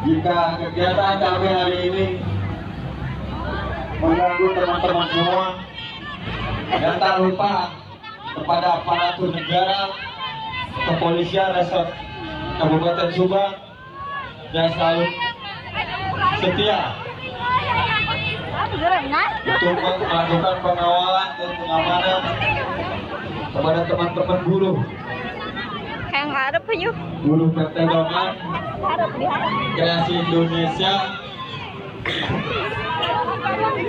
jika kegiatan kami hari ini mengganggu teman-teman semua, dan tak lupa kepada aparatur negara, kepolisian Resort Kabupaten Subang yang selalu setia untuk melakukan pengawalan dan pengamanan kepada teman-teman buruh buruh PT Dongan Kreasi Indonesia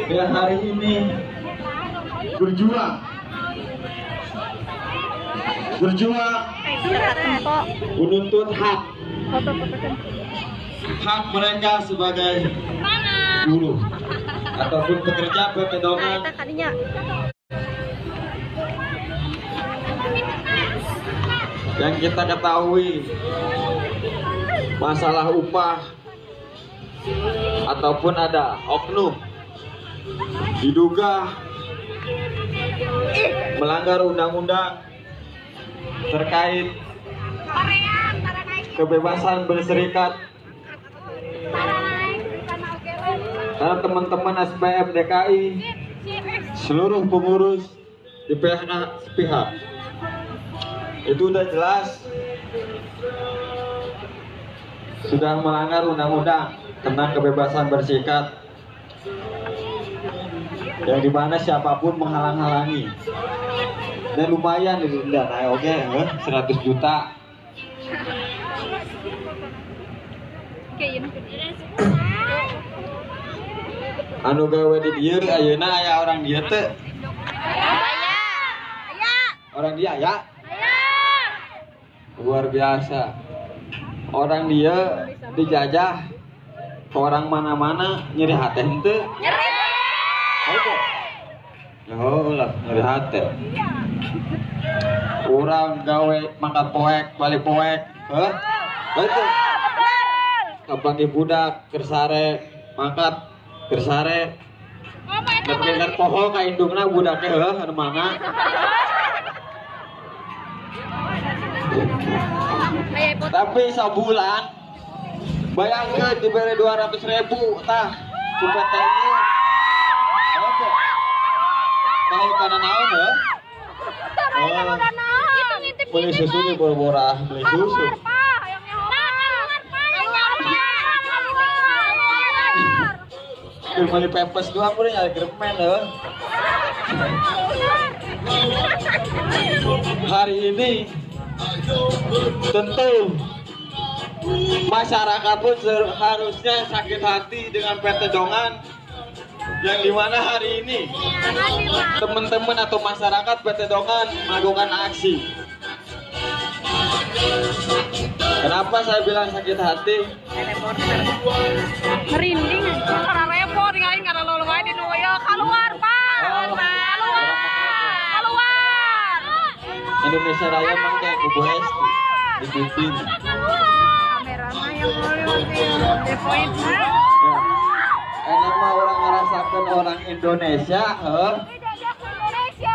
yang hari ini berjuang menuntut hak mereka sebagai buruh ataupun pekerja PT Dongan. Yang kita ketahui masalah upah ataupun ada oknum diduga melanggar undang-undang terkait kebebasan berserikat. Karena teman-teman SPM DKI, seluruh pengurus di pihak itu udah jelas sudah melanggar undang-undang tentang kebebasan berserikat, yang dimana siapapun menghalang-halangi, dan lumayan itu udah naik oke 100 juta. Anu gawe di dieu ayeuna aya orang dia teh. Orang dia ya. Luar biasa. Orang dia dijajah ke orang mana-mana nyeri hati henteu. Oh lah nyeri hati. Orang gawe mangkat poek, balik poek. Betul. Kabagi budak kersare mangkat kersare. Dapet pohon ka indungna budaknya anu mana. Tapi sebulan bayangkan diberi 200.000 tah kupetanya. Oke. Baik kana naon ya? Beli susu di bora-bora, beli susu. Beli pepes doang udah nyari gremen ya. Hari ini tentu masyarakat pun seharusnya sakit hati dengan PT Dongan, yang dimana hari ini teman-teman atau masyarakat PT Dongan melakukan aksi. Kenapa saya bilang sakit hati? Merinding karena repot tinggalin karena lo lumayan di Nuyo. Keluar pak, keluar. Indonesia Raya mangga kubu Hesti di TV. Kameranya yang di poin. Enak mah orang ngerasakan orang Indonesia,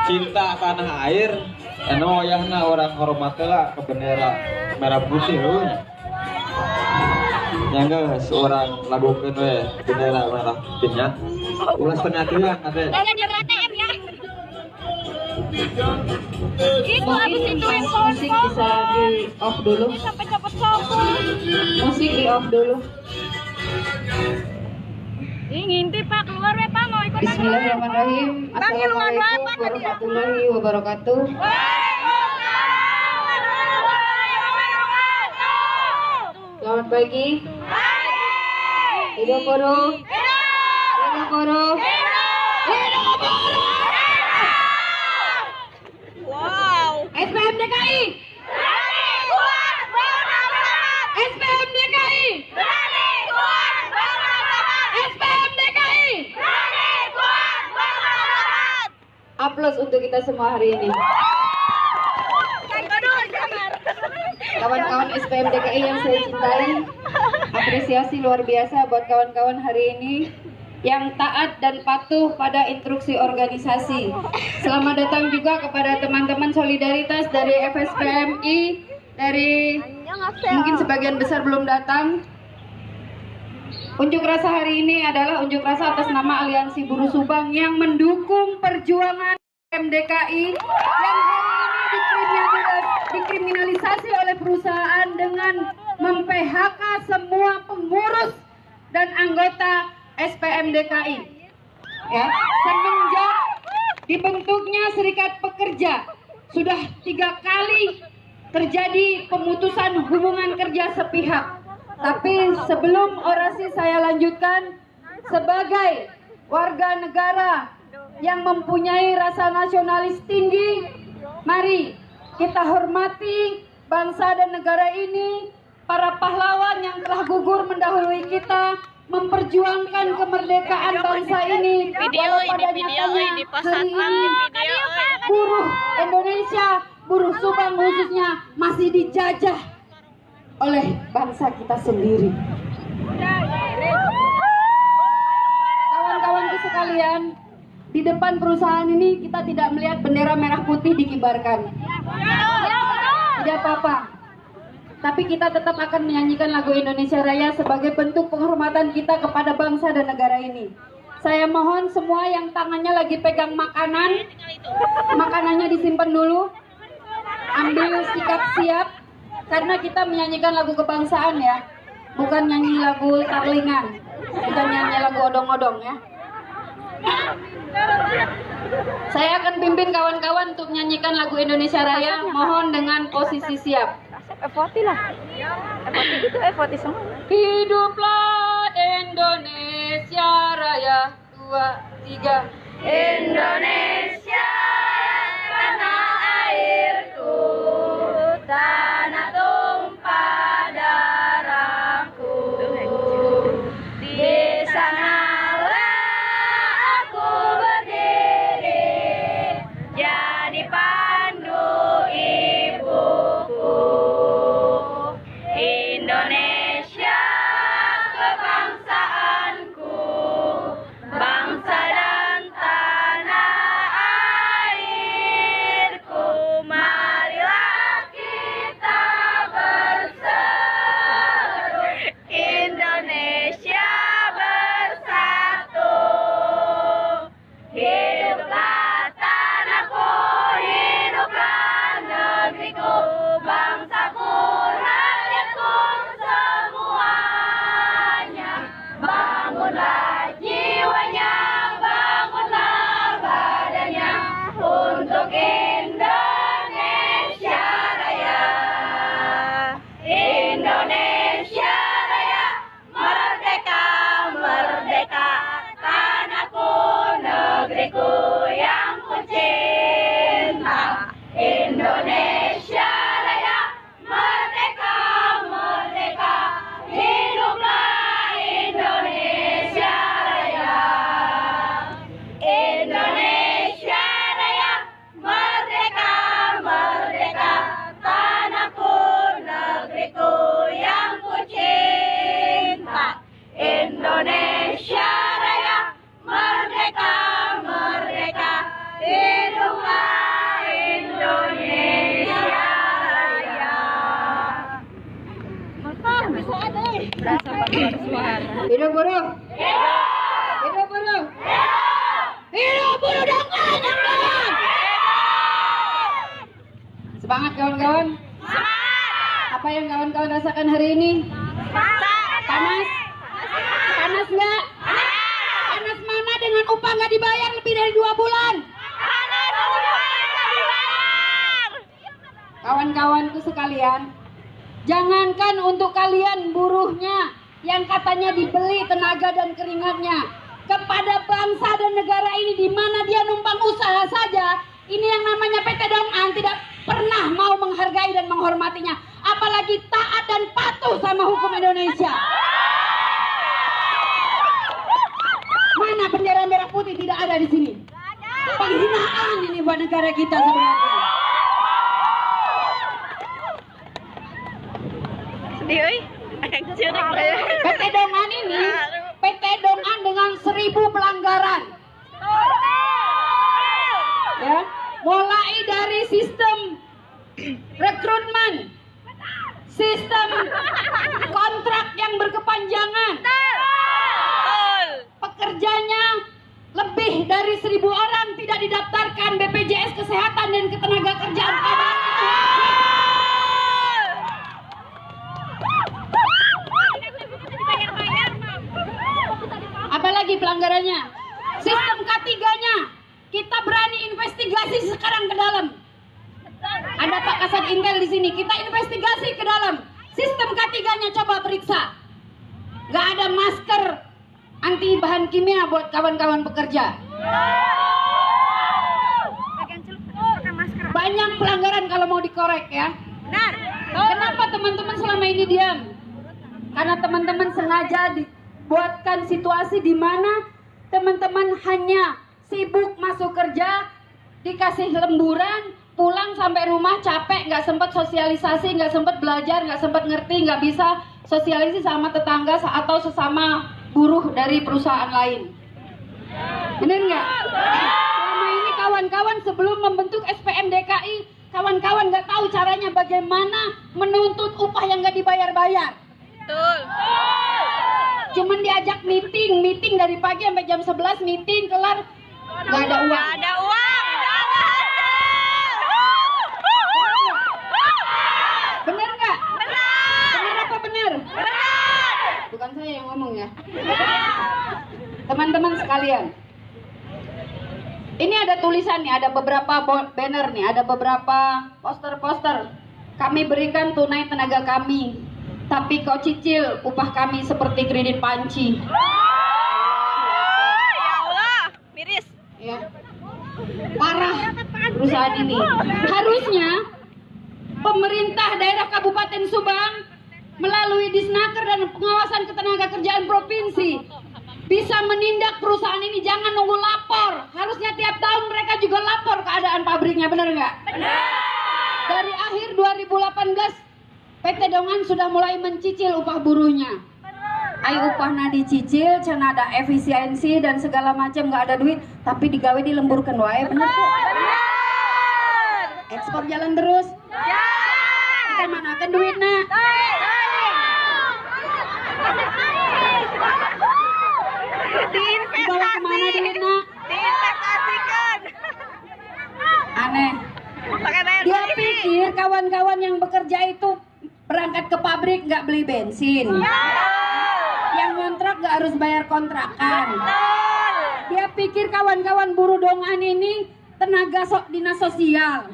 cinta tanah air. Enak wayahna orang hormatlah ke bendera merah putih. Nyangga seorang lagukeun we bendera merah putihnya. Ulas tengah tiang ade. Itu habis itu musik bisa di off dulu. Musik di off dulu. Ini ngintip pak keluar we pak mau ikutan. Bismillahirrahmanirrahim. Assalamualaikum warahmatullahi wabarakatuh. Selamat pagi. Hidup buruh. Hidup buruh. Hidup buruh. Wow. SPM DKI. SPM DKI. SPM DKI. Aplaus untuk kita semua hari ini. Kawan-kawan SPM DKI yang saya cintai, apresiasi luar biasa buat kawan-kawan hari ini yang taat dan patuh pada instruksi organisasi. Selamat datang juga kepada teman-teman solidaritas dari FSPMI, dari mungkin sebagian besar belum datang. Unjuk rasa hari ini adalah unjuk rasa atas nama Aliansi Buruh Subang yang mendukung perjuangan MDKI yang hari ini dikriminalisasi oleh perusahaan dengan mem-PHK semua pengurus dan anggota SPMDKI. Ya, semenjak dibentuknya Serikat Pekerja sudah 3 kali terjadi pemutusan hubungan kerja sepihak. Tapi sebelum orasi saya lanjutkan, sebagai warga negara yang mempunyai rasa nasionalis tinggi, mari kita hormati bangsa dan negara ini, para pahlawan yang telah gugur mendahului kita, memperjuangkan kemerdekaan bangsa ini. Walau pada nyatanya hari ini buruh Indonesia, buruh Subang khususnya masih dijajah oleh bangsa kita sendiri. Kawan-kawanku sekalian, di depan perusahaan ini kita tidak melihat bendera merah putih dikibarkan. Tidak apa-apa. Tapi kita tetap akan menyanyikan lagu Indonesia Raya sebagai bentuk penghormatan kita kepada bangsa dan negara ini. Saya mohon semua yang tangannya lagi pegang makanan, makanannya disimpan dulu. Ambil sikap siap, karena kita menyanyikan lagu kebangsaan ya, bukan nyanyi lagu tarlingan, bukan nyanyi lagu odong-odong ya. Saya akan pimpin kawan-kawan untuk menyanyikan lagu Indonesia Raya. Mohon dengan posisi siap. Hiduplah Indonesia Raya, 2, 3. Indonesia tanah airku, tanah tumpah darahku. Di sanalah aku berdiri, jadi pandu ibuku. Indonesia kebangsaanku, bangsa dan tanah airku. Marilah kita berseru, Indonesia bersatu. Hiduplah tanahku, hiduplah negeriku, bangsaku, rakyatku semuanya. Bangunlah jiwanya, bangunlah badannya untuk Indonesia Raya. Indonesia Raya, merdeka, merdeka, tanahku, negeriku yang ku cinta. Indonesia Raya, merdeka, merdeka, hiduplah Indonesia Raya. Indonesia Raya, merdeka, merdeka, tanahku, negeriku yang ku cinta. Indonesia Raya, merdeka, merdeka, hiduplah Indonesia Raya. Hidup buruh. Hidup buruh. Hidup buruh dengan semangat kawan-kawan. Apa yang kawan-kawan rasakan hari ini? Panas? Panas nggak? Panas mana dengan upah nggak dibayar lebih dari 2 bulan? Kawan-kawanku sekalian, jangankan untuk kalian buruhnya yang katanya dibeli tenaga dan keringatnya, kepada bangsa dan negara ini di mana dia numpang usaha saja, ini yang namanya PT Dong-an tidak pernah mau menghargai dan menghormatinya, apalagi taat dan patuh sama hukum Indonesia. Mana bendera merah putih? Tidak ada di sini. Penghinaan ini buat negara kita sebenarnya. PT Dong-an ini PT Dong-an dengan 1000 pelanggaran. Ya, mulai dari sistem rekrutmen, sistem kontrak yang berkepanjangan, dari 1.000 orang tidak didaftarkan BPJS Kesehatan dan Ketenagakerjaan. Apalagi pelanggarannya? Sistem K3-nya. Kita berani investigasi sekarang ke dalam. Ada Pak Kasat Intel di sini. Kita investigasi ke dalam. Sistem K3-nya coba periksa. Gak ada masker anti bahan kimia buat kawan-kawan pekerja. Banyak pelanggaran kalau mau dikorek ya. Kenapa teman-teman selama ini diam? Karena teman-teman sengaja dibuatkan situasi di mana teman-teman hanya sibuk masuk kerja, dikasih lemburan, pulang sampai rumah capek, nggak sempat sosialisasi, nggak sempat belajar, nggak sempat ngerti, nggak bisa sosialisasi sama tetangga atau sesama buruh dari perusahaan lain. Bener nggak? Selama ini kawan-kawan sebelum membentuk SPM DKI, kawan-kawan nggak tahu caranya bagaimana menuntut upah yang nggak dibayar-bayar. Betul. Cuman diajak meeting dari pagi sampai jam 11 meeting kelar nggak ada uang. Nggak ada uang. Bener nggak? Bener apa bener? Bukan saya yang ngomong ya. Teman-teman sekalian, ini ada tulisan nih, ada beberapa banner nih, ada beberapa poster-poster. Kami berikan tunai tenaga kami, tapi kau cicil upah kami seperti kredit panci. Ya Allah, miris. Ya. Parah perusahaan ini. Harusnya pemerintah daerah Kabupaten Subang melalui Disnaker dan pengawasan ketenagakerjaan provinsi bisa menindak perusahaan ini. Jangan nunggu lapor. Harusnya tiap tahun mereka juga lapor keadaan pabriknya, benar nggak? Dari akhir 2018 PT Dongan sudah mulai mencicil upah buruhnya. Ayo upahnya dicicil, cenah ada efisiensi dan segala macam, nggak ada duit, tapi digawe dilemburkan wae, bener tuh. Ekspor jalan terus. Kita manakan duitnya. Dibawa kemana duitnya? Diinvestasikan. Aneh. Pakai bayar Dia polisi. pikir kawan-kawan yang bekerja itu berangkat ke pabrik nggak beli bensin. Yang kontrak nggak harus bayar kontrakan. Dia pikir kawan-kawan buruh Dongan ini tenaga dinas sosial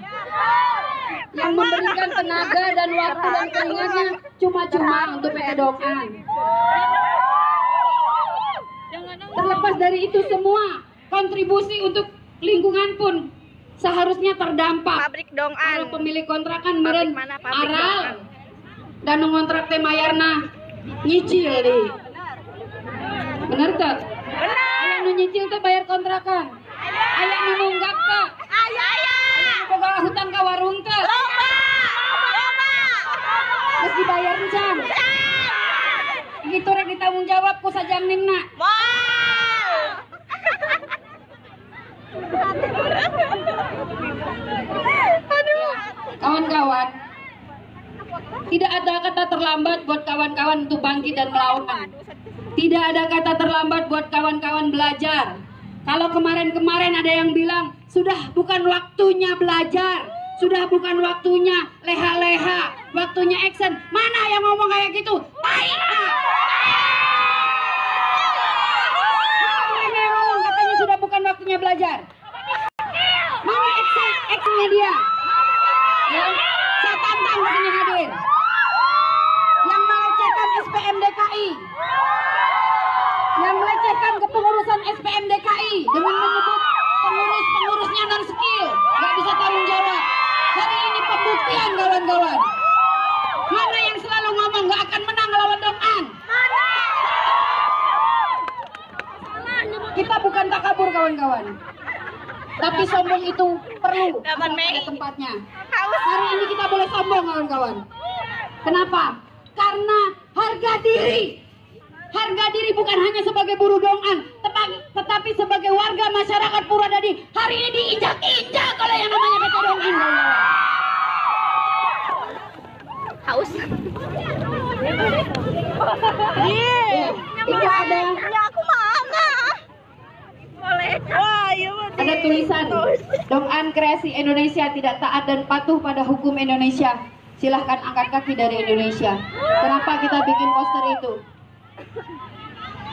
yang memberikan tenaga dan waktu dan keringatnya cuma-cuma untuk PT Dongan. Terlepas dari itu semua, kontribusi untuk lingkungan pun seharusnya terdampak. Pabrik Dongan. Kalau pemilik kontrakan Pabrik meren mana? Pabrik aral Dongan. dan mengontrak teh mayarna nyicil deh. Bener tak? Aya nu nyicil teh bayar kontrakan. Aya nu nunggak teh. Ayah. Boga hutang ka warung teh. Loba. Terus dibayar encan. Gitu rek ditanggung jawab ku sajamnimna. Kawan-kawan, tidak ada kata terlambat buat kawan-kawan untuk bangkit dan melawan. Tidak ada kata terlambat buat kawan-kawan belajar. Kalau kemarin-kemarin ada yang bilang, sudah bukan waktunya belajar, sudah bukan waktunya leha-leha, waktunya action. Mana yang ngomong kayak gitu? Baik. Mana yang ngomong katanya sudah bukan waktunya belajar? Mana actionnya dia? Ya, saya tantang di sini hadir. Yang melecehkan SPM DKI, yang melecehkan kepengurusan SPM DKI dengan menyebut pengurusnya non skill, nggak bisa tanggung jawab. Hari ini pembuktian kawan-kawan. Mana yang selalu ngomong nggak akan menang lawan Dongan? Kita bukan takabur kawan-kawan, tapi sombong itu perlu Dapat pada Mei. tempatnya. Hari ini kita boleh sombong kawan-kawan. Kenapa? Karena harga diri bukan hanya sebagai buruh Dongan, tetapi sebagai warga masyarakat Purwodadi hari ini diinjak-injak oleh yang namanya PT Dongan. Haus. Itu ada Ya aku mana? Boleh. Wah, tulisan Dongan Kreasi Indonesia tidak taat dan patuh pada hukum Indonesia, silahkan angkat kaki dari Indonesia. Kenapa kita bikin poster itu?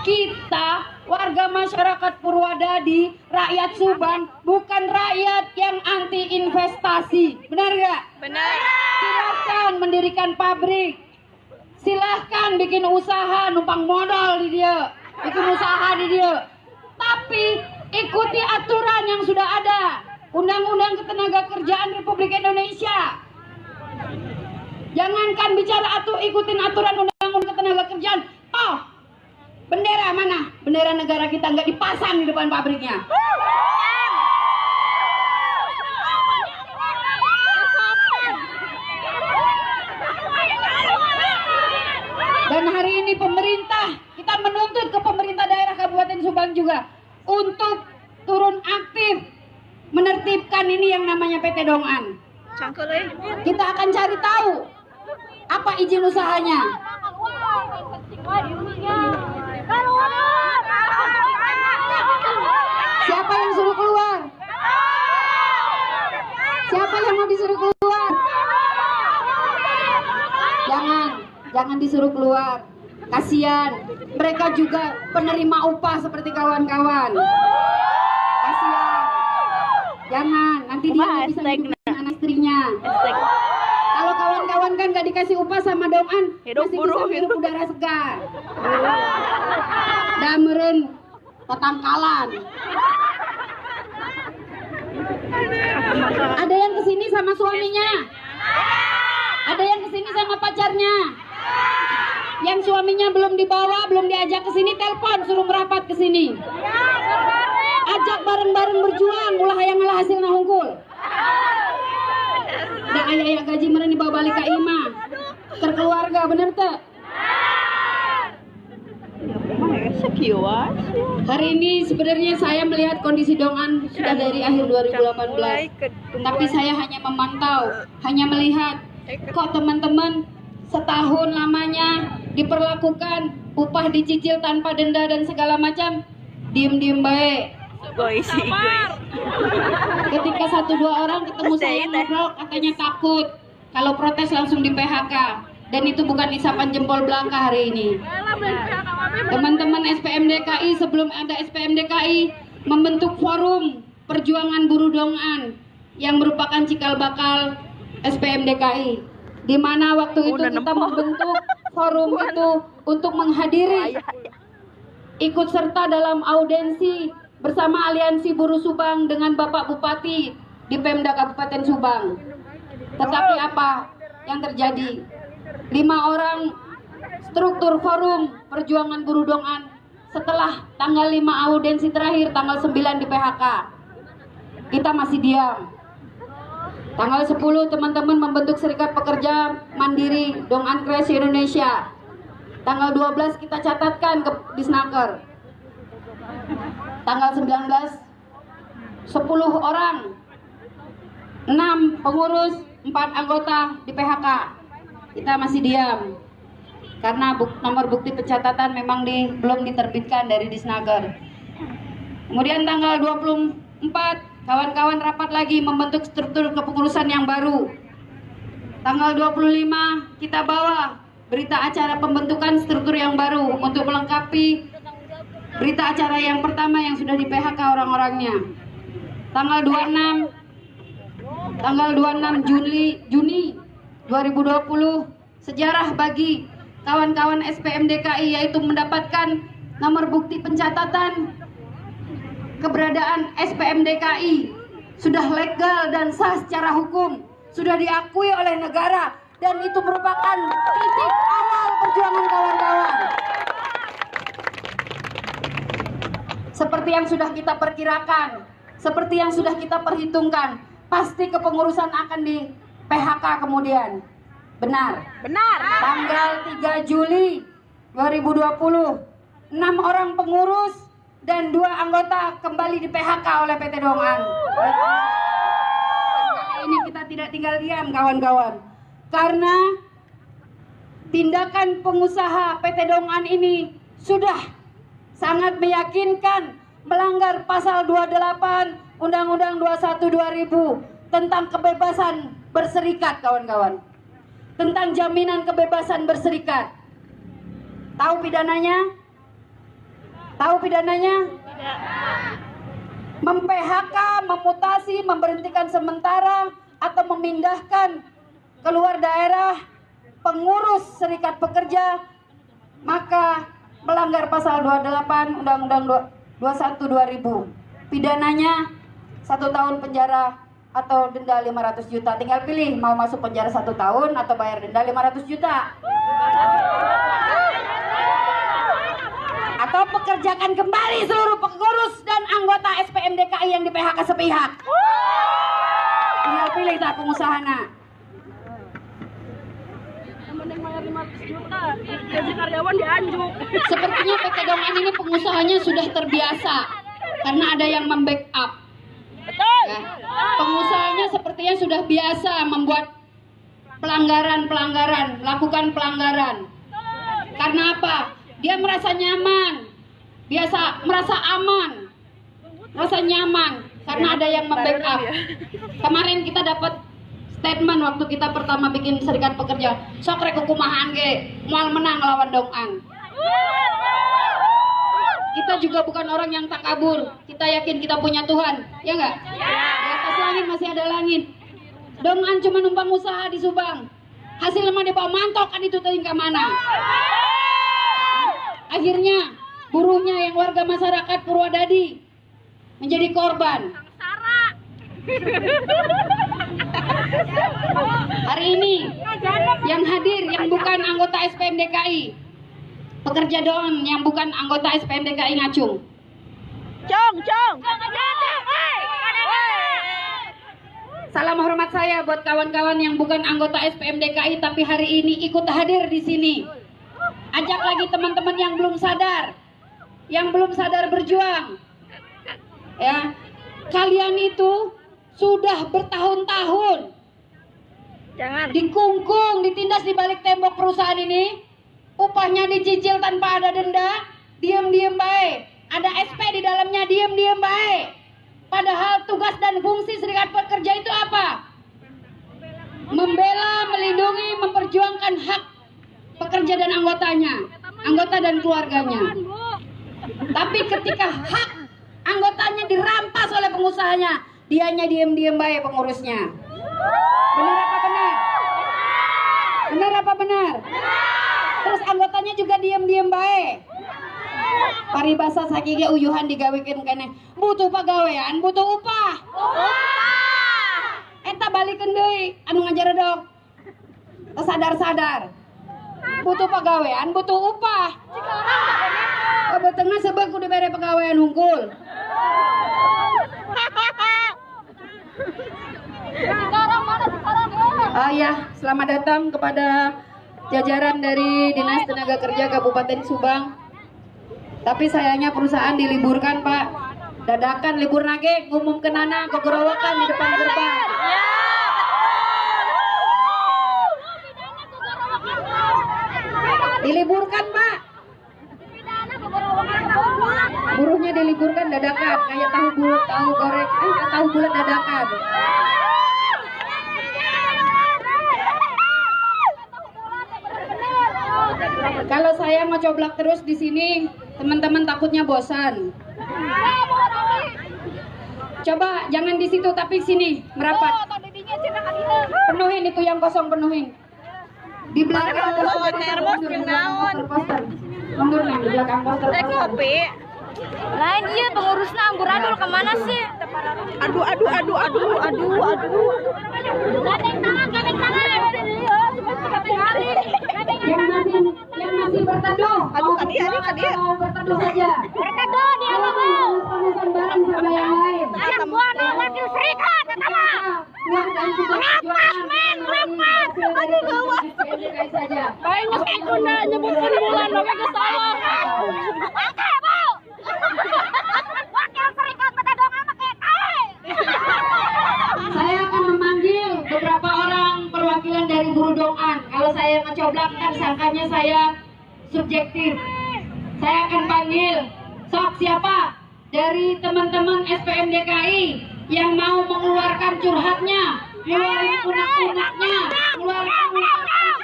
Kita warga masyarakat Purwadadi, rakyat Subang, bukan rakyat yang anti investasi, benar nggak? Benar. Silahkan mendirikan pabrik, silahkan bikin usaha, numpang modal di dia, bikin usaha di dia. Tapi ikuti aturan yang sudah ada, Undang-Undang Ketenagakerjaan Republik Indonesia. Jangankan bicara ikutin aturan Undang-Undang Ketenagakerjaan. Oh, bendera mana? Bendera negara kita nggak dipasang di depan pabriknya. Dan hari ini pemerintah, kita menuntut ke pemerintah daerah Kabupaten Subang juga untuk turun aktif menertibkan ini yang namanya PT Dongan. Kita akan cari tahu apa izin usahanya. Siapa yang suruh keluar? Siapa yang mau disuruh keluar? Jangan disuruh keluar. Kasihan, mereka juga penerima upah seperti kawan-kawan. Kasihan. Jangan, nanti dia nggak bisa hidupin anak istrinya. Kalau kawan-kawan kan gak dikasih upah sama Dongan, masih bisa hidup udara segar. Dameren tetangkalan. Ada yang kesini sama suaminya, ada yang kesini sama pacarnya. Yang suaminya belum dibawa, belum diajak ke sini, telepon suruh merapat ke sini. Ajak bareng-bareng berjuang, ulah yang ngalah hasil nahungkul. Da ayah gaji meren dibawa balik ke imah, terkeluarga, bener teh? Hari ini sebenarnya saya melihat kondisi Dongan sudah dari akhir 2018. Tapi saya hanya memantau, hanya melihat kok teman-teman setahun lamanya diperlakukan upah dicicil tanpa denda dan segala macam, diem-diem baik. Ketika 1-2 orang ketemu saya ngobrol, katanya takut kalau protes langsung di PHK, dan itu bukan isapan jempol belaka hari ini. Teman-teman SPM DKI, sebelum ada SPM DKI, membentuk forum perjuangan buruh Dongan yang merupakan cikal bakal SPM DKI, di mana waktu itu kita membentuk forum itu untuk menghadiri, ikut serta dalam audensi bersama Aliansi Buruh Subang dengan Bapak Bupati di Pemda Kabupaten Subang. Tetapi apa yang terjadi? 5 orang struktur forum perjuangan buruh Dongan setelah tanggal 5 audensi terakhir, tanggal 9 di PHK, kita masih diam. Tanggal 10 teman-teman membentuk Serikat Pekerja Mandiri Dongan Kreasi Indonesia. Tanggal 12 kita catatkan ke Disnaker. Tanggal 19 10 orang, 6 pengurus, 4 anggota di PHK. Kita masih diam karena nomor bukti pencatatan memang belum diterbitkan dari Disnaker. Kemudian tanggal 24 kawan-kawan rapat lagi membentuk struktur kepengurusan yang baru. Tanggal 25 kita bawa berita acara pembentukan struktur yang baru untuk melengkapi berita acara yang pertama yang sudah di PHK orang-orangnya. Tanggal 26 Juni 2020, sejarah bagi kawan-kawan SPM DKI, yaitu mendapatkan nomor bukti pencatatan keberadaan SPM DKI sudah legal dan sah secara hukum, sudah diakui oleh negara, dan itu merupakan titik awal perjuangan kawan-kawan. Seperti yang sudah kita perkirakan, seperti yang sudah kita perhitungkan, pasti kepengurusan akan di PHK kemudian. Benar? Benar. Tanggal 3 Juli 2020, 6 orang pengurus dan 2 anggota kembali di PHK oleh PT Dongan. Ini kita tidak tinggal diam kawan-kawan, karena tindakan pengusaha PT Dongan ini sudah sangat meyakinkan melanggar pasal 28 Undang-Undang 21 2000 tentang kebebasan berserikat, kawan-kawan. Tentang jaminan kebebasan berserikat. Tahu pidananya? Tahu pidananya? Mem-PHK, memutasi, memberhentikan sementara atau memindahkan keluar daerah pengurus serikat pekerja, maka melanggar pasal 28 Undang-Undang 21 2000. Pidananya 1 tahun penjara atau denda 500 juta. Tinggal pilih mau masuk penjara 1 tahun atau bayar denda 500 juta. Atau pekerjakan kembali seluruh pengurus dan anggota SPM DKI yang di PHK sepihak. Tinggal pilih tak pengusahana. Mending bayar 500 juta, gaji karyawan dianjuk. Sepertinya PT Dongan ini pengusahanya sudah terbiasa karena ada yang membackup. Betul. Ya, pengusahanya sepertinya sudah biasa membuat pelanggaran, melakukan pelanggaran. Karena apa? Dia merasa nyaman, merasa aman, merasa nyaman karena ada yang membackup. Kemarin kita dapat statement waktu kita pertama bikin serikat pekerja, sok rek kumahan ge, moal menang lawan Dongan. Kita juga bukan orang yang takabur. Kita yakin kita punya Tuhan, ya enggak? Di atas langit masih ada langit. Dongan cuma numpang usaha di Subang. Hasilnya mah dibawa mantok kan itu tingkat mana? Akhirnya buruhnya yang warga masyarakat Purwodadi menjadi korban. Hari ini yang hadir yang bukan anggota SPM DKI, pekerja Dongan yang bukan anggota SPM DKI ngacung. Cong. Salam hormat saya buat kawan-kawan yang bukan anggota SPM DKI tapi hari ini ikut hadir di sini. Ajak lagi teman-teman yang belum sadar berjuang. Ya, kalian itu sudah bertahun-tahun dikungkung, ditindas di balik tembok perusahaan ini, upahnya dicicil tanpa ada denda, diam-diam baik. Ada SP di dalamnya, diam-diam baik. Padahal tugas dan fungsi serikat pekerja itu apa? Membela, melindungi, memperjuangkan hak pekerja dan anggotanya, anggota dan keluarganya. Tapi ketika hak anggotanya dirampas oleh pengusahanya, dianya diam-diam baik pengurusnya. Benar apa benar? Benar apa benar? Terus anggotanya juga diam-diam baik. Paribasa sakige uyuhan digawekeun kene. Butuh pagawean, butuh upah. Eta balikeun deui anu ngajaredog. Sadar-sadar. Butuh pagawean, butuh upah. Betengah sebab kudu bere pagawean hungkul. Ya, selamat datang kepada jajaran dari Dinas Tenaga Kerja Kabupaten Subang. Tapi sayangnya perusahaan diliburkan, Pak. Dadakan libur nage, ngumumkeunana kegorowokan di depan gerbang. Diliburkan, Pak. Buruhnya diliburkan dadakan, kayak tahu goreng, tahu bulat dadakan. Kalau saya mau coblak terus di sini, teman-teman takutnya bosan. Coba jangan di situ tapi sini merapat. Penuhin itu yang kosong, penuhin. Di belakang poster. Mundur nih, di belakang poster. Lain iya pengurusnya amburadul kemana sih? Aduh. Gandeng tangan. Yang masih berteduh. Aduh, kadia. Mau berteduh saja. Berteduh dia mau. Panusan bareng sama yang lain. Anak buahnya wakil serikat, kata Rapat. Aduh, gawat. Saja. Banyak ikunda nyebutkan bulan, tapi kesalah. Oke, Bu. Wakil serikat Kota Dongan pakai kae. Saya akan memanggil beberapa orang perwakilan dari buruh Dongan. Kalau saya ngecoblak kan sangkanya saya subjektif. Saya akan panggil sok siapa dari teman-teman SPM DKI yang mau mengeluarkan curhatnya, mengeluarkan unek-uneknya, mengeluarkan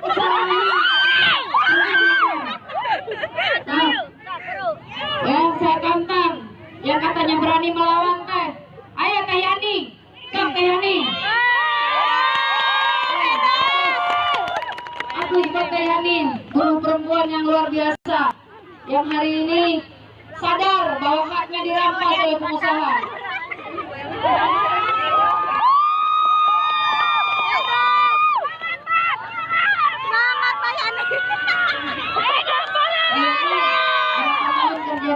kesalahannya. Nah, yang saya tantang, yang katanya berani melawan teh, ayo Teh Yani, sok Teh Yani. Aku ikut Teh Yani, guru perempuan yang luar biasa, yang hari ini sadar bahwa haknya dirampas oleh pengusaha.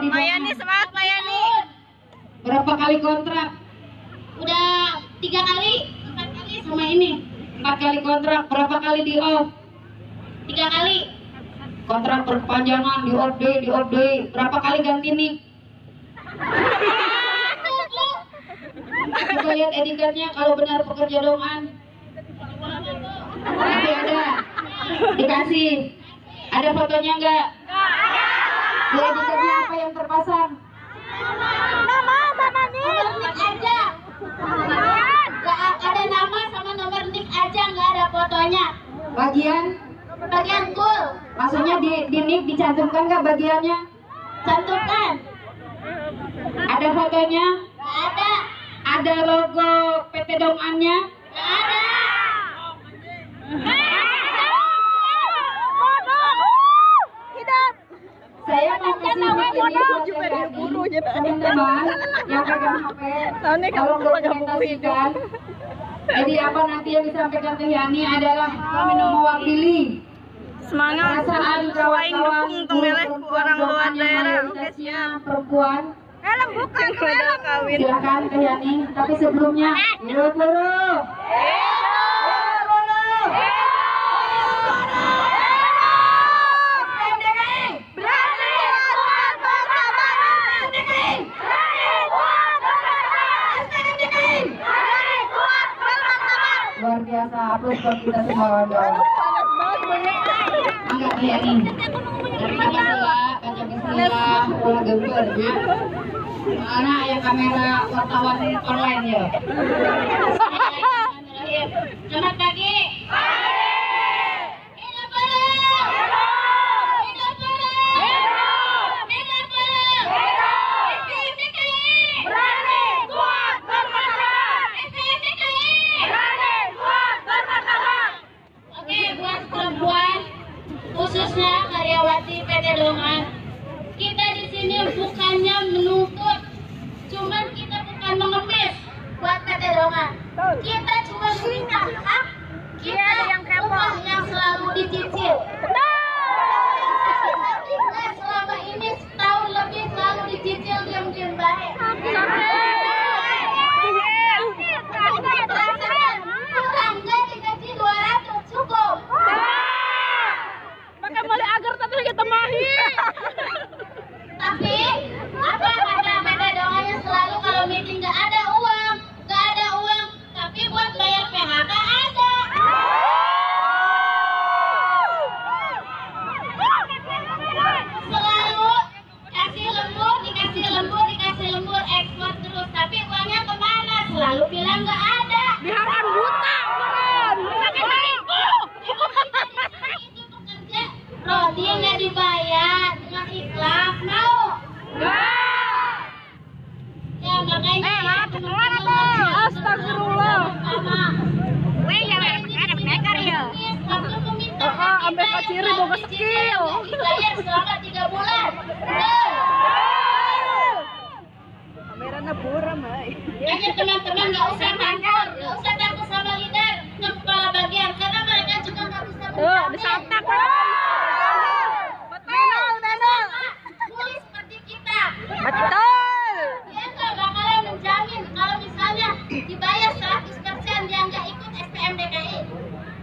Mayani semangat Mayani. Berapa kali kontrak? Udah 3 kali, 4 kali sama ini. 4 kali kontrak. Berapa kali di off? 3 kali. Kontrak berkepanjangan, di off day. Berapa kali ganti nik? Kita lihat editannya kalau benar pekerja dongan. Tapi ada dikasih. Ada fotonya enggak? Di editannya apa yang terpasang? Nama sama nik aja. Gak ada nama sama nomor nik aja, nggak ada fotonya. Bagian cool. maksudnya di nik dicantumkan nggak bagiannya? Cantumkan. Ada fotonya? Gak ada. Ada logo PT Dongannya? Gak ada. Saya mau kasih ini buat teman-teman yang pegang HP, tolong dokumentasikan. Jadi apa nanti yang disampaikan Teh Yani adalah mewakili perasaan kawan-kawan orang luar daerah perempuan. Silakan Teh Yani, tapi sebelumnya hidup buruh. Luar biasa, aplaus buat kita semua kawan-kawan. Angkat Teh Yani. Pancasila, ulah gempur ya. Mana yang kamera wartawan online ya. Selamat pagi. Hidup buruh. Hidup buruh. Hidup buruh. FPMDKI. Berani, kuat, bermartabat. FPMDKI. Berani, kuat, bermartabat. Oke, buat perempuan, khususnya karyawati PT Dongan, kita di sini bukannya menuntut, cuman kita bukan mengemis buat PT Dongan. Kita cuma meminta hak kita upah yang selalu dicicil. Kita selama ini setahun lebih selalu dicicil diam-diam baik. Kurang nggak dikasih 200 cukup. Pakai balik agar tapi kita mahi. Tapi apa kata PT Dongannya selalu kalau meeting nggak ada uang, tapi buat bayar PHK ada. Selalu dikasih lembur, ekspor terus, tapi uangnya kemana? Selalu bilang nggak ada. Biarkan buta, bukan. Itu pekerja, Rodi nggak dibayar dengan ikhlas, mau? Ya makanya Astagfirullah. Weh yang ada bekar ya. Ambil kaciri boga skill. Dibayar selama 3 bulan. Kameranya buram, hai. Makanya teman-teman nggak usah takut sama leader, kepala bagian, karena mereka juga nggak bisa Tuh, disantak. Betul. Pulih seperti kita. Betul. Dia nggak bakalan menjamin kalau misalnya dibayar 100% dia nggak ikut SPMDKI.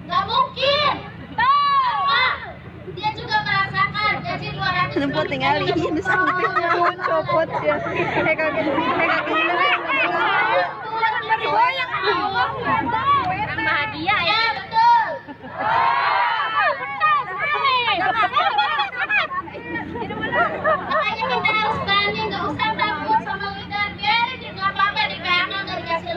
Nggak mungkin. Pak, dia juga merasakan gaji 200. Nempo tinggalin sampai copot ya. Kayak bahagia ya, betul. Makanya kita harus berani, nggak usah takut sama leader. Biarin, nggak apa-apa di PHK nggak dikasih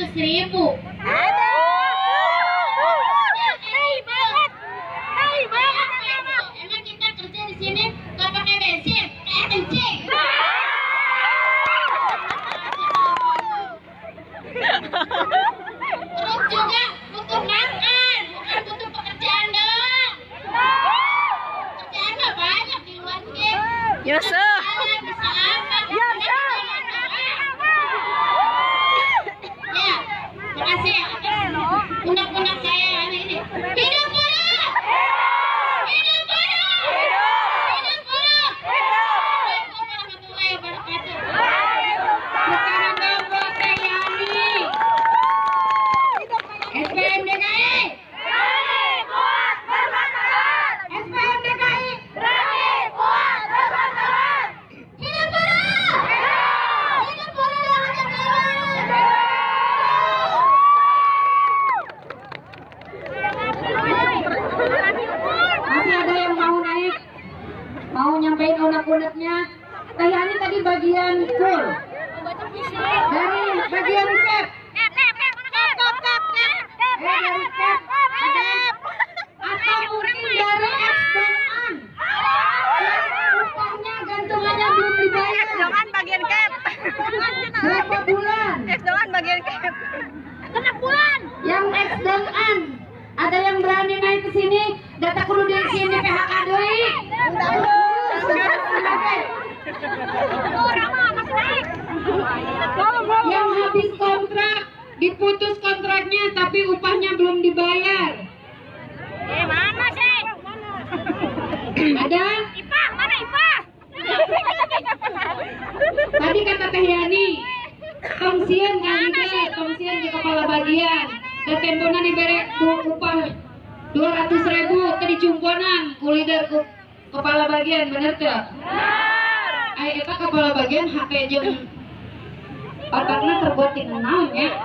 200.000. Emang kita kerja di sini nggak pakai bensin, kayak kencing. Terus juga butuh makan, bukan butuh pekerjaan doang. Pekerjaan mah banyak di luar sini. Yes, Bisa jalan, bisa apa? Ya, makasih ya atas pundak-pundak saya hari ini. Hidup buruh! Hidup buruh! Hidup buruh! Assalamualaikum warahmatullahi wabarakatuh. Sekarang dong buat Teh Yani. SPM DKI. SPM DKI. Hidup buruh! Hidup buruh yang ada Masih ada yang mau naik? Mau nyampein unek-uneknya? Teh Yani tadi bagian full. Dari bagian cap. Dari cap ada atau mungkin dari X dan An. Upahnya gantungannya belum dibayar. Jangan bagian cap. Berapa bulan? Jangan bagian cap. Yang X dan An. Ada yang berani naik ke sini? Data kudu di sini PHK deui. Yang habis kontrak, diputus kontraknya tapi upahnya belum dibayar. Mana sih? Ada? Mana Ipah? Tadi kata Teh Yani, tongsian kan juga, tongsian di kepala bagian. Dan tempona diberi upah 200.000 ke dicumponan kulider kepala bagian, bener tuh? Ay, eta kepala bagian HP jeung otaknya terbuat di naon ya?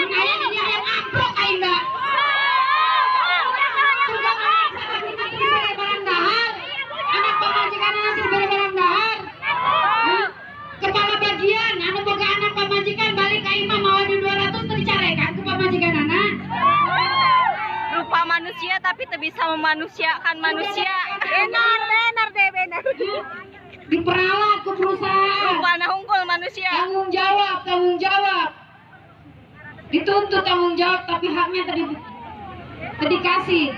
Aya di dia yang amprok aing da. Sudah kita diberi barang dahar. Anak pamajikan nanti diberi barang dahar. Kepala bagian anu boga anak pamajikan balik ka imah mau di 200 teu dicarekan ku pamajikan anak. Rupa manusia tapi tak bisa memanusiakan manusia. Benar deh. Diperalat ke perusahaan. Rupa na unggul manusia. Tanggung jawab. Dituntut tanggung jawab tapi haknya tadi dikasih.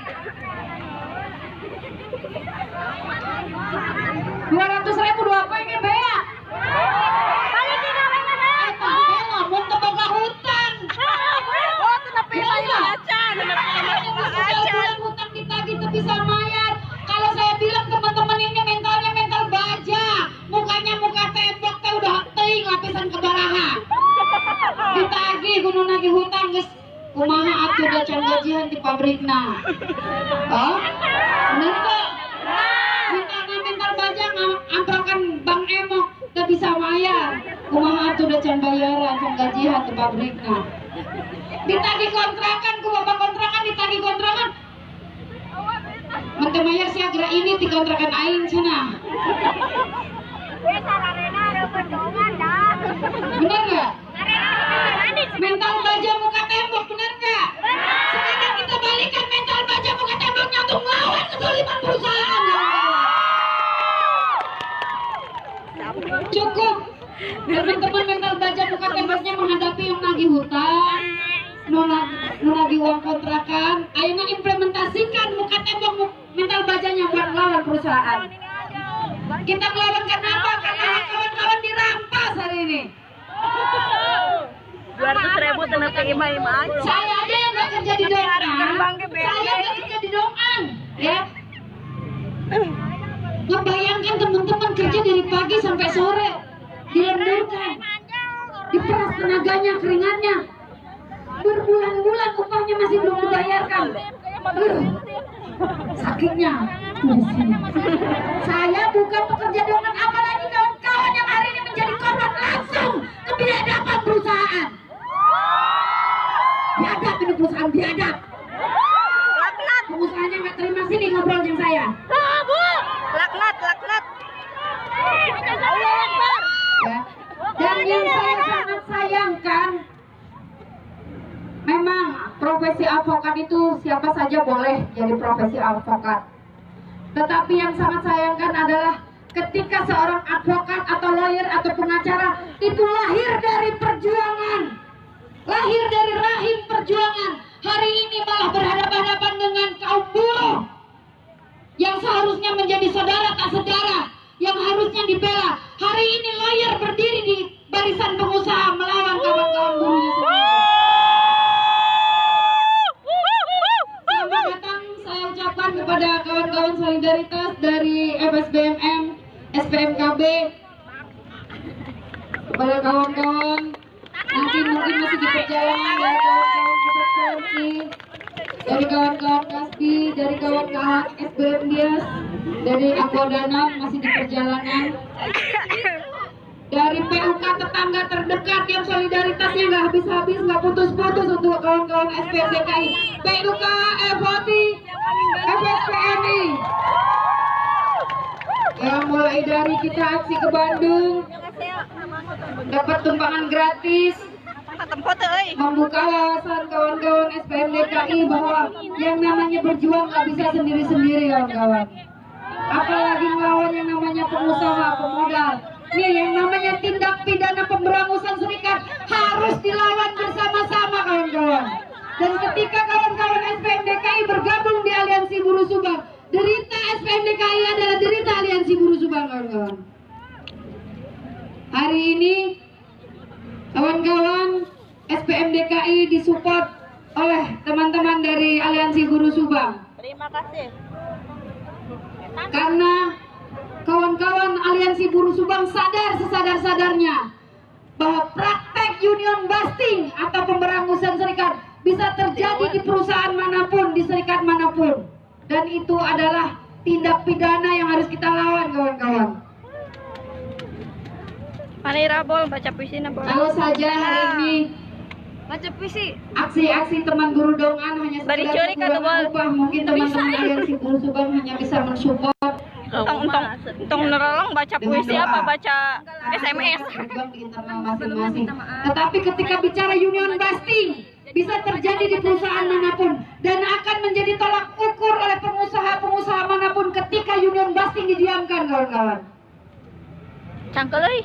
200.000 dua apa ini bea? Eta lamun teu boga hutang. Oh, kenapa yang acan? Bulan hutang ditagih teu bisa mayar. Kalau saya bilang teman-teman ini mentalnya mental baja, mukanya muka tembok teh udah teuing lapisan kebaraha. Ditagih kudu nagih hutang geus kumaha atuh da can gajian di pabrikna. Oh? Bener teu? Mental baja ngamprokan Bang Emok teu bisa mayar. Kumaha atuh da can bayaran can gajian di pabrikna. Ditagih kontrakan ku bapak kontrakan ditagih kontrakan. Menteu mayar siagra ini di kontrakan aing cenah. Bener nggak? Mental baja muka tembok, bener nggak? Sekarang kita balikan mental baja muka temboknya untuk melawan kezaliman perusahaan. Cukup. Teman-teman mental baja muka temboknya menghadapi yang nagih hutang, nagih uang kontrakan. Ayeuna implementasikan muka tembok mental bajanya buat melawan perusahaan. Kita melawan karena apa? Karena kawan-kawan dirampas hari ini. 200.000 tenang ke ima-ima. Saya aja yang nggak kerja di Dongan. Saya nggak kerja di Dongan, ya. Ngebayangkan teman-teman kerja dari pagi sampai sore, dilemburkan, diperas tenaganya, keringatnya, berbulan-bulan upahnya masih belum dibayarkan. Sakitnya. Saya bukan pekerja Dongan, apalagi kawan-kawan yang hari ini menjadi korban langsung kebiadaban perusahaan. Biadab ini perusahaan biadab. Pengusahanya nggak terima sini ngobrol dengan saya. Laknat. Ya. Dan yang saya sangat sayangkan, memang profesi advokat itu siapa saja boleh jadi profesi advokat. Tetapi yang sangat sayangkan adalah ketika seorang advokat atau lawyer atau pengacara itu lahir dari perjuangan, lahir dari rahim perjuangan, hari ini malah berhadapan-hadapan dengan kaum buruh yang seharusnya menjadi saudara tak saudara, yang harusnya dibela. Hari ini lawyer berdiri di barisan pengusaha melawan kawan-kawan buruhnya sendiri. Selamat datang saya ucapkan kepada kawan-kawan solidaritas dari FSBMM, SPMKB, kepada kawan-kawan nanti mungkin masih di perjalanan, dari kawan-kawan pusat PMI, dari kawan-kawan KASPI, dari kawan-kawan SBM Bias, dari Akodana masih di perjalanan, dari PUK tetangga terdekat yang solidaritasnya nggak habis-habis, nggak putus-putus untuk kawan-kawan SPM DKI, PUK, FOT, FSPMI. Yang mulai dari kita aksi ke Bandung, dapat tumpangan gratis, membuka wawasan kawan-kawan SPM DKI bahwa yang namanya berjuang nggak bisa sendiri-sendiri kawan-kawan. Apalagi melawan yang namanya pengusaha, pemodal. Nih yang namanya tindak pidana pemberangusan serikat harus dilawan bersama-sama kawan-kawan. Dan ketika kawan-kawan SPM DKI bergabung di Aliansi Buruh Subang, derita SPM DKI adalah derita Aliansi Buruh Subang kawan-kawan. Hari ini kawan-kawan SPM DKI disupport oleh teman-teman dari Aliansi Buruh Subang. Terima kasih. Karena kawan-kawan Aliansi Buruh Subang sadar sesadar-sadarnya bahwa praktek union busting atau pemberangusan serikat bisa terjadi di perusahaan manapun, di serikat manapun. Dan itu adalah tindak pidana yang harus kita lawan kawan-kawan. Manira bol baca puisi na bol. Kalau saja hari ini Baca puisi. aksi-aksi teman guru dongan hanya Bari sekedar curi ka, kurang Tebal. upah, mungkin teman-teman Aliansi Buruh Subang hanya bisa mensupport Tong nerolong baca puisi apa baca SMS. berjuang di internal masing-masing. Tetapi ketika bicara union busting bisa terjadi di perusahaan manapun dan akan menjadi tolak ukur oleh pengusaha-pengusaha manapun ketika union busting didiamkan kawan-kawan. Cangkel euy.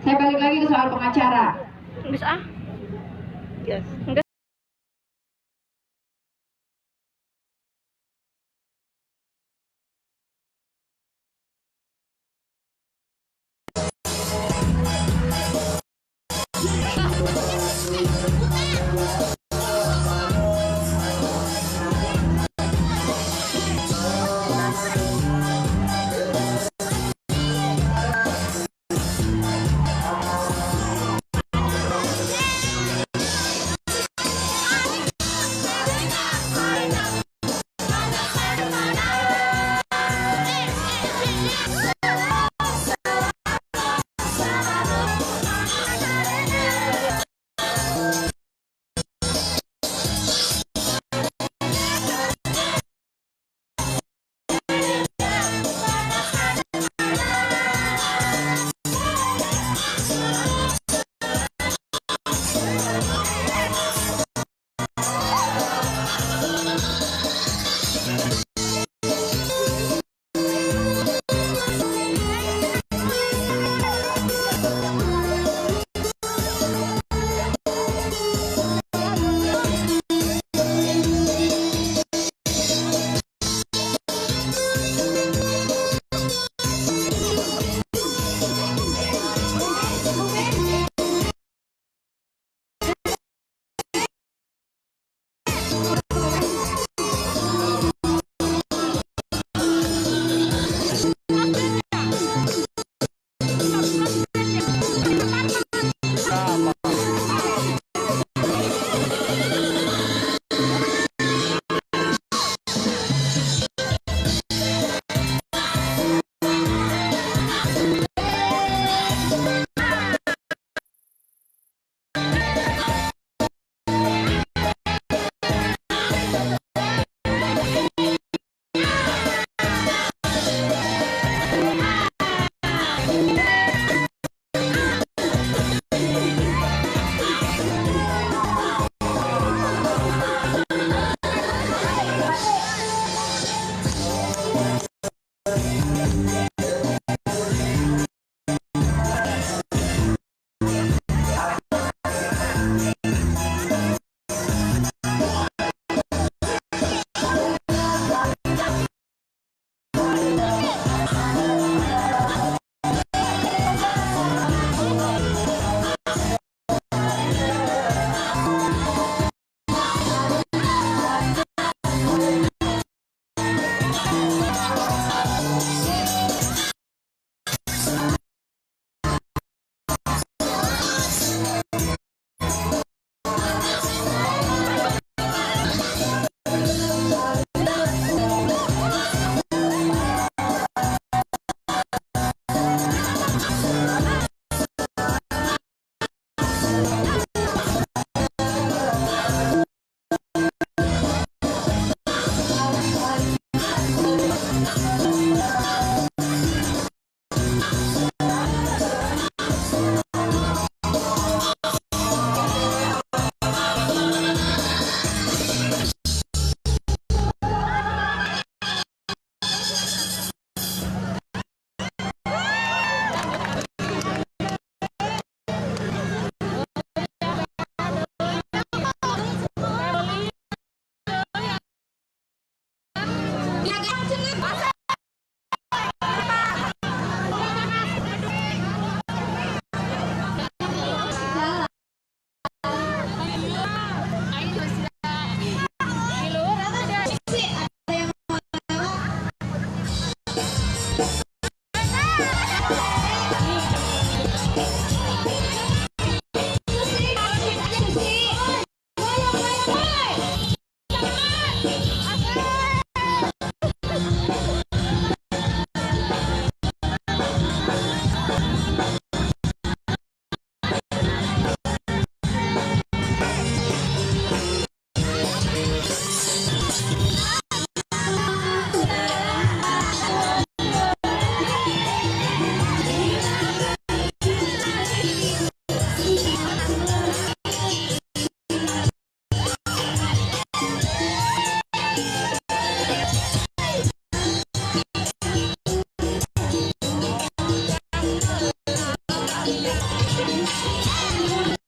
Saya balik lagi ke soal pengacara. Geus ah. Yes.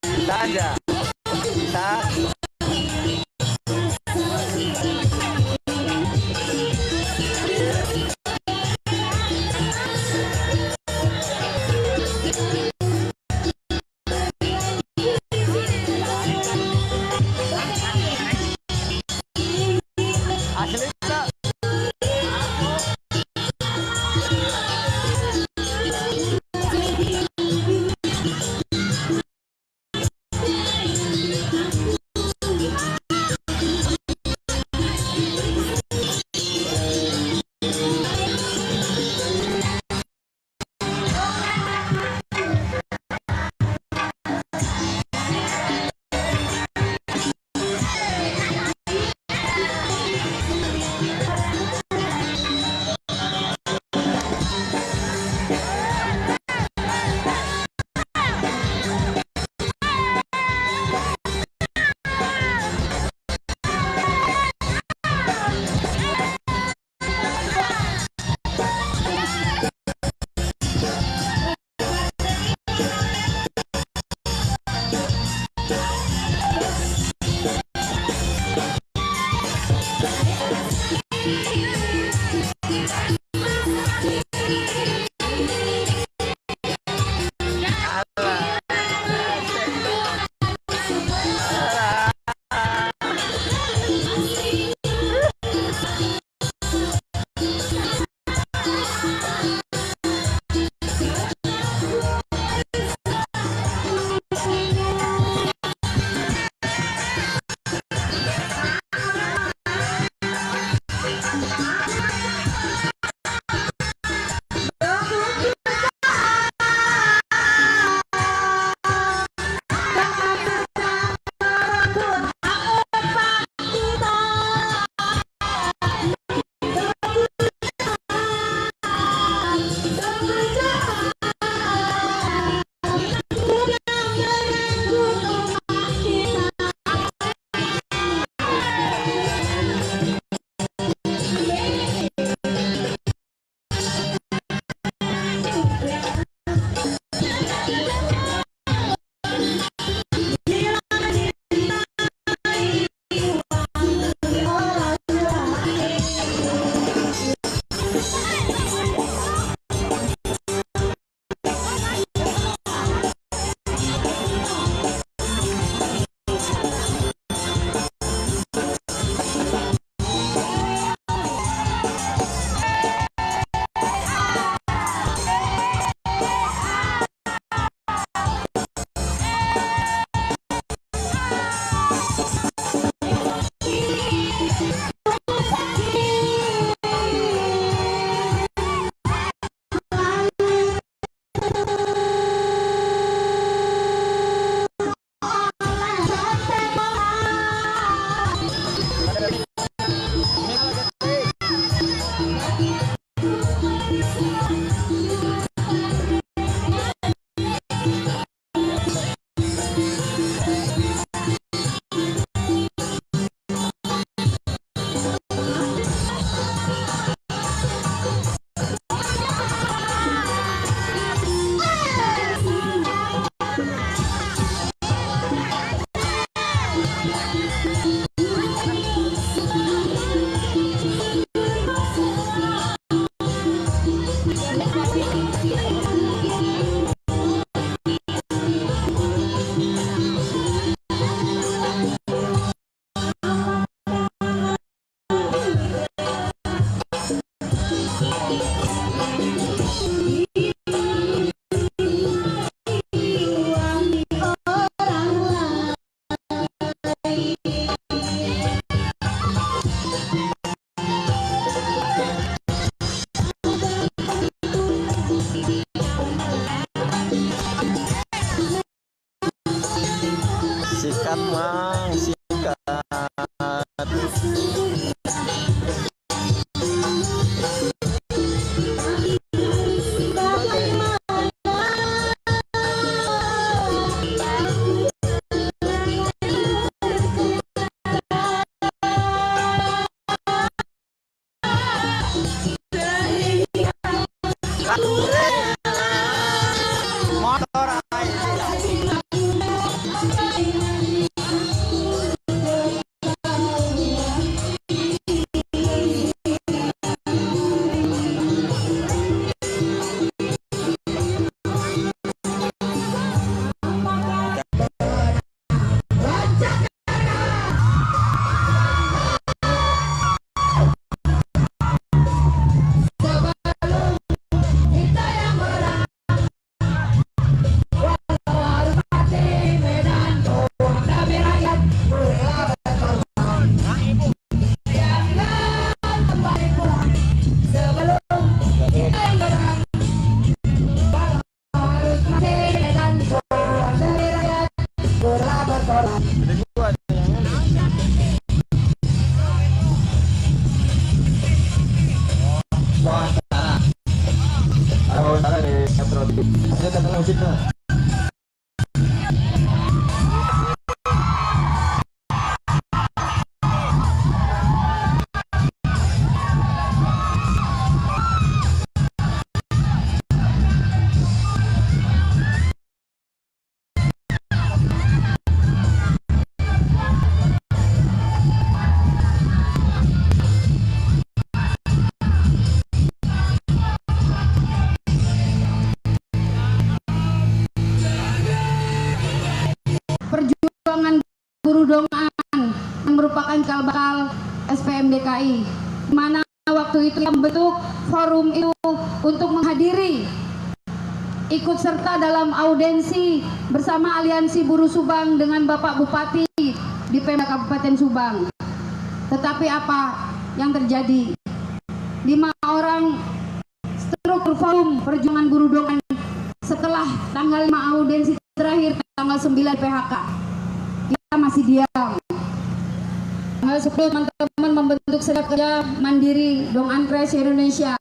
Bisa aja. Bisa. Asli bisa. Sikat mang, sikat. Motor aja. guru dongan yang merupakan cikal bakal SPM DKI, di mana waktu itu yang membentuk forum itu untuk menghadiri ikut serta dalam audensi bersama Aliansi Buruh Subang dengan Bapak Bupati di Pemda Kabupaten Subang. Tetapi apa yang terjadi? 5 orang struktur forum perjuangan buruh dongan setelah tanggal 5 audensi terakhir tanggal 9 PHK, kita masih diam. Tanggal 10 teman-teman membentuk serikat kerja mandiri Dongankres Indonesia.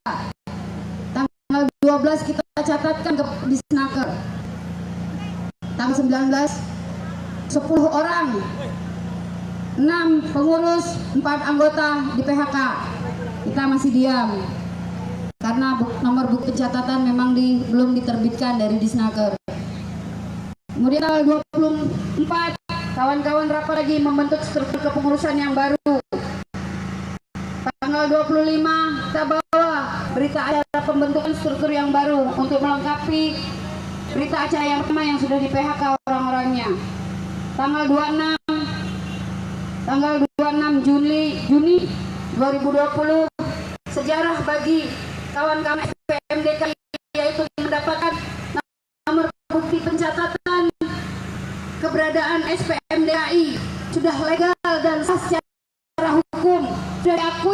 Tanggal 12 kita catatkan ke Disnaker. Tanggal 19 10 orang, 6 pengurus, 4 anggota di PHK. Kita masih diam karena nomor bukti pencatatan memang belum diterbitkan dari Disnaker. Kemudian tanggal 24 kawan-kawan rapat lagi membentuk struktur kepengurusan yang baru. Tanggal 25 kita bawa berita acara pembentukan struktur yang baru untuk melengkapi berita acara yang pertama yang sudah di PHK orang-orangnya. Tanggal 26 Juni 2020 sejarah bagi kawan-kawan SPM DKI, yaitu mendapatkan nomor bukti pencatatan keberadaan SPM DKI sudah legal dan sah secara hukum, sudah diakui